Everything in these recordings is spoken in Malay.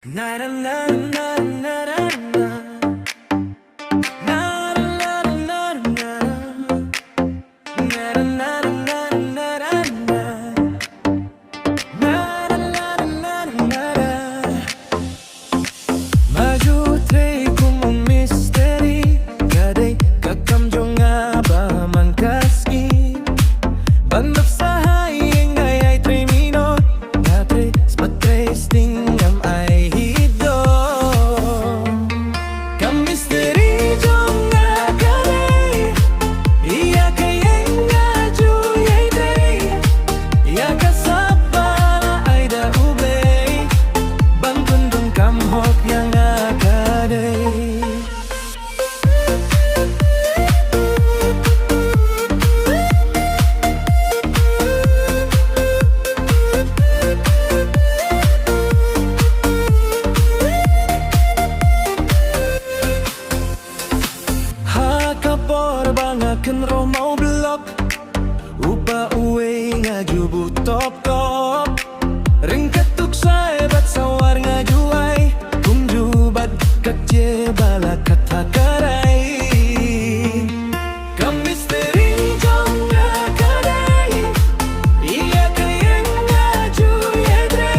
Na na na na na na na. Na na na na na. Na na na na na na na. Na na na na na na. Maju trei como um misteri, kadai kakam jonga ba mangkaski. Bandap sahay ngay ay tremino, katre spatre sting am ay hido. Kam misteri jonga kadai, iya kayeng ngaju yay day, iya kasapala ay da ubay, bangkundong kam hok yang akadai. Kapor bangakan romau blok, upa uwe ngaju butop top. Ring ketuk saebat sawar ngajuai, kumju bat kecil bala kata karai. Kam misteri jonga kadai, iya kayeng ngaju yedre,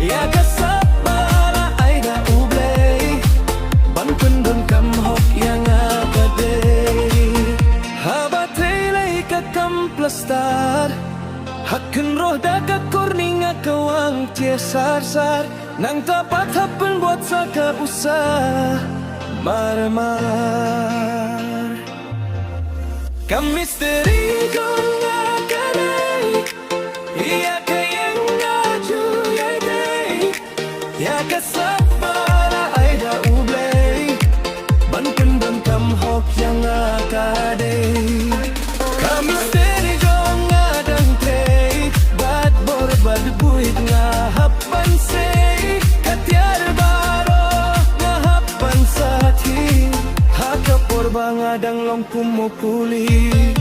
iya kasap bala aida ublay, ban pendon kam hok yang plastar haken roh daga korninga kawang tiesar-sar nang tapat hapen buat saka usah mar-mar. Kam misteri jonga kadai, iya kayeng ngaju yay day, ya kasap bala aida ublay, ban kendon kam hok yang akadai. Kam misteri jonga dang trei, bad buit ngahapan say, katiar baro ngahapan sati, hakapor bangadang long kumupuli.